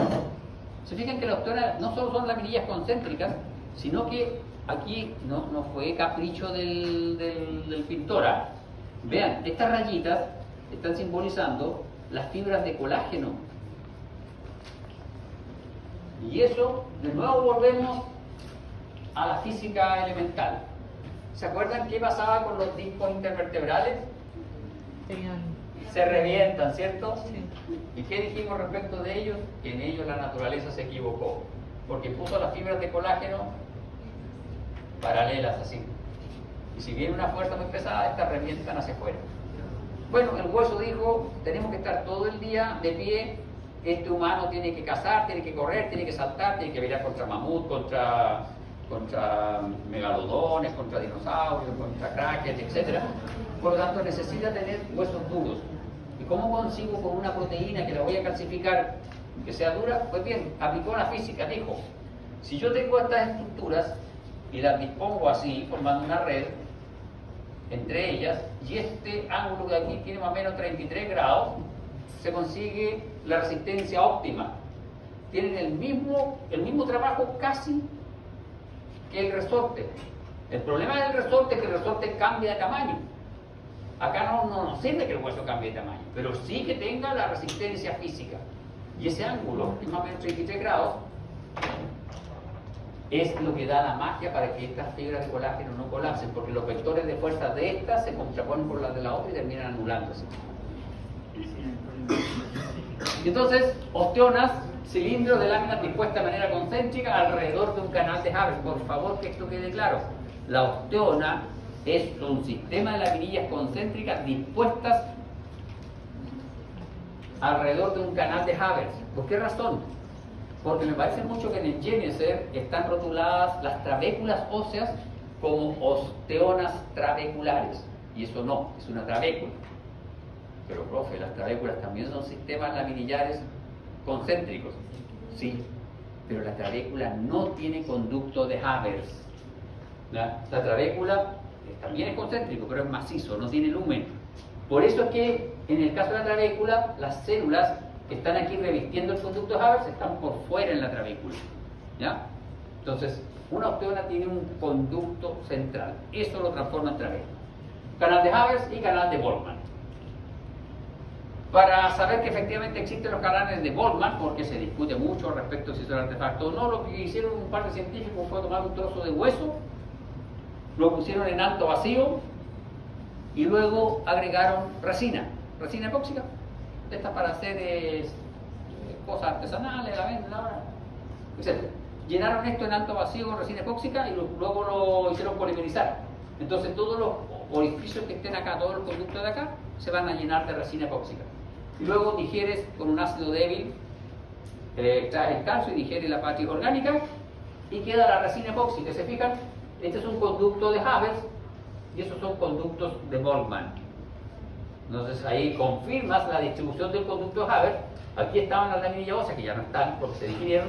Se fijan que la osteona no solo son laminillas concéntricas, sino que aquí no fue capricho del pintor. Vean, estas rayitas están simbolizando las fibras de colágeno. Y eso, de nuevo volvemos a la física elemental. ¿Se acuerdan qué pasaba con los discos intervertebrales? Se revientan, ¿cierto? Sí. ¿Y qué dijimos respecto de ellos? Que en ellos la naturaleza se equivocó, porque puso las fibras de colágeno paralelas así. Y si viene una fuerza muy pesada, estas revientan hacia afuera. Bueno, el hueso dijo, tenemos que estar todo el día de pie, este humano tiene que cazar, tiene que correr, tiene que saltar, tiene que pelear contra mamut, contra megalodones, contra dinosaurios, contra cráqueas, etc. Por lo tanto, necesita tener huesos duros. ¿Y cómo consigo con una proteína que la voy a calcificar que sea dura? Pues bien, aplicó la física, dijo, si yo tengo estas estructuras y las dispongo así, formando una red entre ellas, y este ángulo de aquí tiene más o menos 33 grados, se consigue la resistencia óptima. Tienen el mismo trabajo casi que el resorte. El problema del resorte es que el resorte cambia de tamaño. Acá no nos sirve que el hueso cambie de tamaño, pero sí que tenga la resistencia física. Y ese ángulo, más o menos 33 grados, es lo que da la magia para que estas fibras de colágeno no colapsen, porque los vectores de fuerza de estas se contraponen por las de la otra y terminan anulándose. Y entonces, osteonas, cilindros de láminas dispuestas de manera concéntrica alrededor de un canal de Havers. Por favor, que esto quede claro. La osteona es un sistema de laminillas concéntricas dispuestas alrededor de un canal de Havers. ¿Por qué razón? Porque me parece mucho que en el Geneser están rotuladas las trabéculas óseas como osteonas trabeculares. Y eso no, es una trabécula. Pero, profe, las trabéculas también son sistemas laminillares concéntricos. Sí, pero la trabécula no tiene conducto de Havers. La trabécula también es concéntrico, pero es macizo, no tiene lumen. Por eso es que en el caso de la trabécula, las células que están aquí revistiendo el conducto de Havers están por fuera en la trabécula, ¿ya? Entonces, una osteona tiene un conducto central. Eso lo transforma en trabécula. Canal de Havers y canal de Boltzmann. Para saber que efectivamente existen los canales de Boltzmann, porque se discute mucho respecto a si son artefactos o no, lo que hicieron un par de científicos fue tomar un trozo de hueso, lo pusieron en alto vacío y luego agregaron resina epóxica, esta para hacer cosas artesanales, la venden ahora, etc. Llenaron esto en alto vacío con resina epóxica y luego lo hicieron polimerizar. Entonces todos los orificios que estén acá, todos los conductos de acá, se van a llenar de resina epóxica. Y luego digieres con un ácido débil, extraes el calcio y digieres la matriz orgánica y queda la resina epóxica. ¿Se fijan? Este es un conducto de Havers y esos son conductos de Boltzmann. Entonces ahí confirmas la distribución del conducto de Havers. Aquí estaban las laminillas óseas que ya no están porque se digirieron,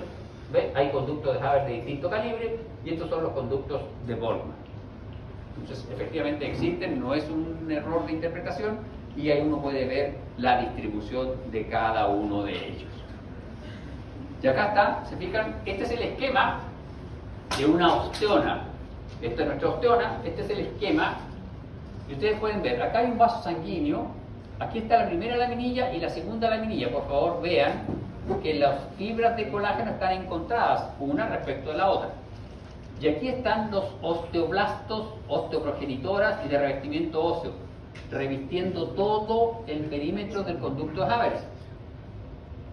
¿Ve? Hay conductos de Haber de distinto calibre y estos son los conductos de Boltzmann. Entonces, efectivamente existen, no es un error de interpretación y ahí uno puede ver la distribución de cada uno de ellos. Y acá está, se fijan, este es el esquema de una osteona. Esta es nuestra osteona, este es el esquema. Y ustedes pueden ver, acá hay un vaso sanguíneo, aquí está la primera laminilla y la segunda laminilla. Por favor, vean que las fibras de colágeno están encontradas una respecto de la otra. Y aquí están los osteoblastos, osteoprogenitoras y de revestimiento óseo, revistiendo todo el perímetro del conducto de Haber.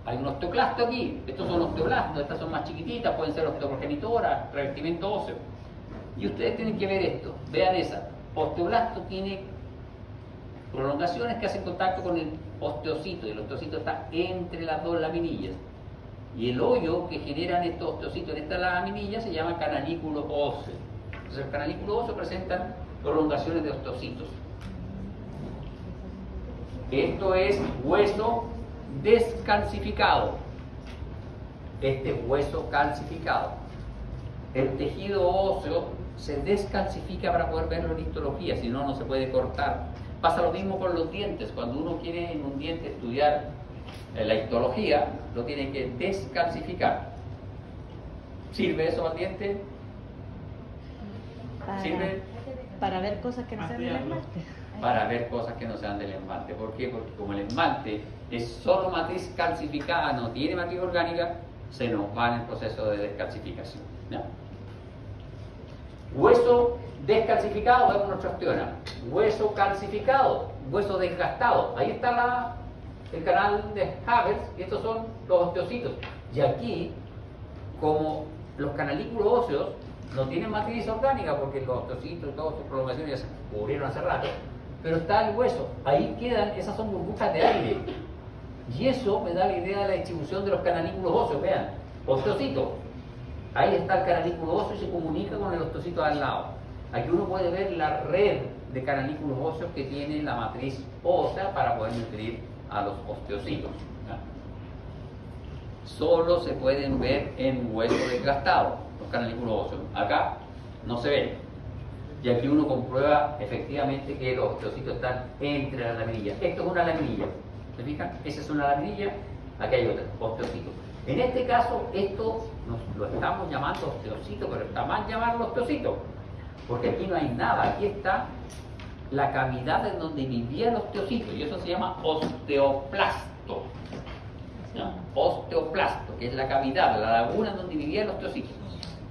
Hay un osteoclasto aquí, estos son osteoblastos, estas son más chiquititas, pueden ser osteoprogenitoras, revestimiento óseo. Y ustedes tienen que ver esto, vean esa. Osteoblasto tiene prolongaciones que hacen contacto con el osteocito, y el osteocito está entre las dos laminillas. Y el hoyo que generan estos osteocitos en esta laminilla se llama canalículo óseo. Entonces, el canalículo óseo presentan prolongaciones de osteocitos. Esto es hueso descalcificado. Este es hueso calcificado. El tejido óseo se descalcifica para poder verlo en histología, si no, no se puede cortar. Pasa lo mismo con los dientes. Cuando uno quiere en un diente estudiar la histología, lo tiene que descalcificar. ¿Sirve eso al diente? ¿Sirve? Para ver cosas que no sean del esmalte. Para ver cosas que no sean del esmalte. ¿Por qué? Porque como el esmalte es solo matriz calcificada, no tiene matriz orgánica, se nos va en el proceso de descalcificación. ¿Ya? Hueso descalcificado, vemos nuestra osteona. Hueso calcificado, hueso desgastado. Ahí está el canal de Haber y estos son los osteocitos. Y aquí, como los canalículos óseos no tienen matriz orgánica porque los osteocitos y todas sus prolongaciones ya se cubrieron hace rato, pero está el hueso. Ahí quedan, esas son burbujas de aire. Y eso me da la idea de la distribución de los canalículos óseos. Vean, osteocito. Ahí está el canalículo óseo y se comunica con el osteocito al lado. Aquí uno puede ver la red de canalículos óseos que tiene la matriz ósea para poder nutrir a los osteocitos. ¿Ya? Solo se pueden ver en hueso desgastado los canalículos óseos. Acá no se ven. Y aquí uno comprueba efectivamente que los osteocitos están entre las laminillas. Esto es una laminilla. ¿Se fijan? Esa es una laminilla, aquí hay otra, osteocito. En este caso, esto lo estamos llamando osteocito, pero está mal llamarlo osteocito, porque aquí no hay nada. Aquí está la cavidad en donde vivía el osteocito, y eso se llama osteoplasto. ¿No? Osteoplasto, que es la cavidad, la laguna en donde vivía el osteocito.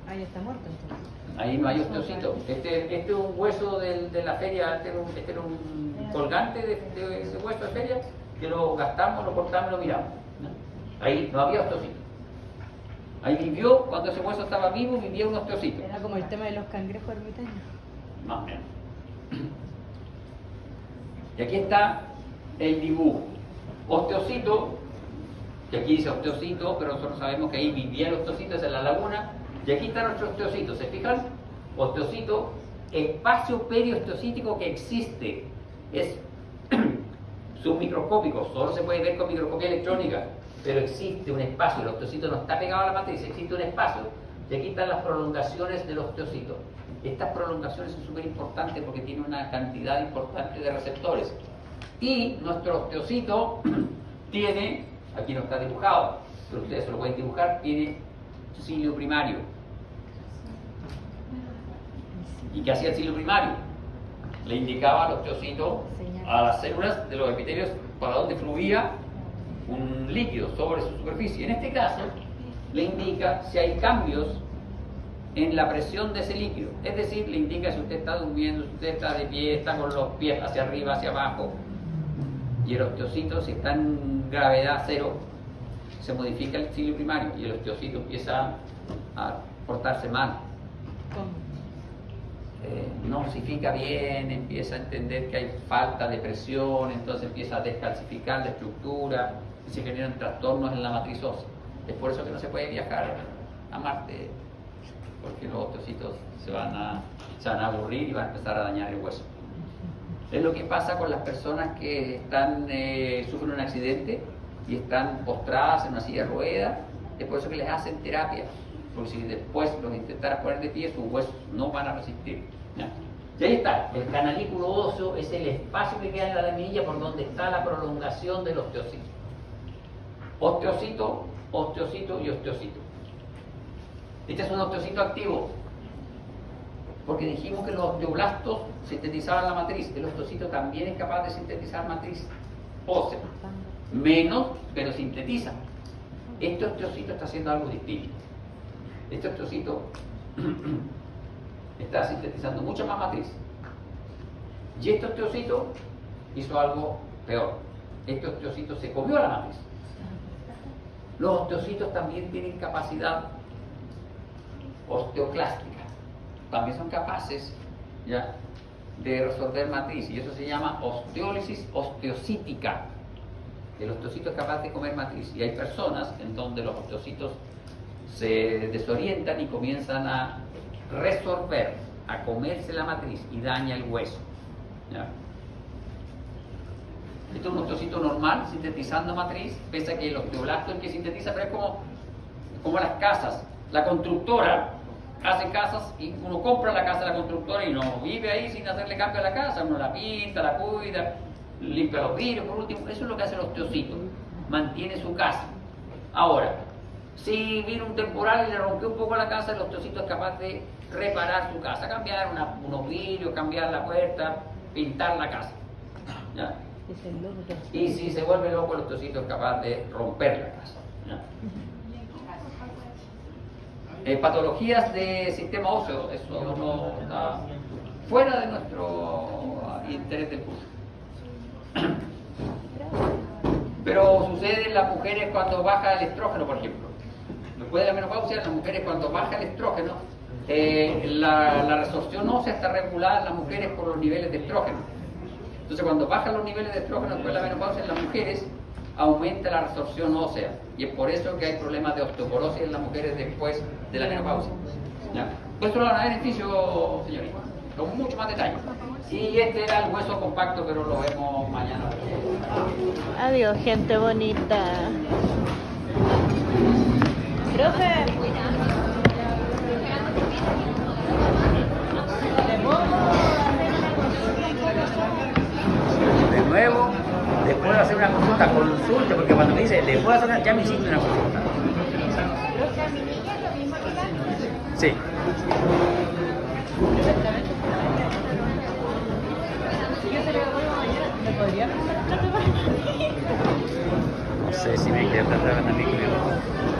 Ahí está muerto entonces. Ahí no hay osteocito. Este es un hueso de la feria, este era un colgante de ese hueso de feria, que lo gastamos, lo cortamos y lo miramos. ¿No? Ahí no había osteocito. Ahí vivió, cuando ese hueso estaba vivo, vivía un osteocito. Era como el tema de los cangrejos ermitaños. Más o menos. Y aquí está el dibujo. Osteocito, que aquí dice osteocito, pero nosotros sabemos que ahí vivía el osteocito, esa es la laguna. Y aquí está nuestro osteocito, ¿se fijan? Osteocito, espacio periosteocítico que existe. Es submicroscópico, solo se puede ver con microscopía electrónica, pero existe un espacio. El osteocito no está pegado a la matriz, existe un espacio. Y aquí están las prolongaciones del osteocito. Estas prolongaciones son súper importantes porque tiene una cantidad importante de receptores. Y nuestro osteocito tiene, aquí no está dibujado, pero ustedes se lo pueden dibujar, tiene cilio primario. ¿Y qué hacía el cilio primario? Le indicaba al osteocito, a las células de los epitelios, para dónde fluía un líquido sobre su superficie. En este caso, le indica si hay cambios en la presión de ese líquido. Es decir, le indica si usted está durmiendo, si usted está de pie, está con los pies hacia arriba, hacia abajo. Y el osteocito, si está en gravedad cero, se modifica el cilio primario y el osteocito empieza a portarse mal. ¿Cómo? No osifica bien, empieza a entender que hay falta de presión, entonces empieza a descalcificar la estructura y se generan trastornos en la matriz ósea. Es por eso que no se puede viajar a Marte, porque los osteocitos se van a aburrir y van a empezar a dañar el hueso. Es lo que pasa con las personas que sufren un accidente y están postradas en una silla de ruedas Es por eso que les hacen terapia, porque si después los intentaras poner de pie, sus huesos no van a resistir. ¿Ya? Y ahí está, el canalículo óseo es el espacio que queda en la laminilla por donde está la prolongación del osteocito. Osteocito, osteocito y osteocito. Este es un osteocito activo, porque dijimos que los osteoblastos sintetizaban la matriz. El osteocito también es capaz de sintetizar matriz ósea. Menos, pero sintetiza. Este osteocito está haciendo algo distinto. Este osteocito está sintetizando mucha más matriz. Y este osteocito hizo algo peor. Este osteocito se comió la matriz. Los osteocitos también tienen capacidad osteoclástica. También son capaces, ¿ya?, de resolver matriz. Y eso se llama osteólisis osteocítica. El osteocito es capaz de comer matriz. Y hay personas en donde los osteocitos se desorientan y comienzan a resorber, a comerse la matriz y daña el hueso. ¿Ya? Esto es un osteocito normal, sintetizando matriz, pese a que el osteoblasto es el que sintetiza, pero es como las casas. La constructora hace casas y uno compra la casa de la constructora y no vive ahí sin hacerle cambio a la casa. Uno la pinta, la cuida, limpia los vidrios, por último. Eso es lo que hace el osteocito, mantiene su casa. Ahora, si vino un temporal y le rompió un poco la casa, el osteocito es capaz de reparar su casa, cambiar unos vidrios, cambiar la puerta, pintar la casa. ¿Ya? Y si se vuelve loco, el osteocito es capaz de romper la casa. ¿Ya? Patologías de sistema óseo, eso no está fuera de nuestro interés del curso. Pero sucede en las mujeres cuando baja el estrógeno, por ejemplo. Después de la menopausia, en las mujeres cuando baja el estrógeno, la resorción ósea está regulada en las mujeres por los niveles de estrógeno. Entonces, cuando bajan los niveles de estrógeno después de la menopausia en las mujeres, aumenta la resorción ósea. Y es por eso que hay problemas de osteoporosis en las mujeres después de la menopausia. ¿Ya? Esto lo van a ver en fisio, señorita, con mucho más detalle. Y este era el hueso compacto, pero lo vemos mañana. Adiós, gente bonita. Profe. De nuevo, después de hacer una consulta, porque cuando me dice, después de hacer una, ya me hiciste una consulta. Sí. No sé si me queda tratar a mí.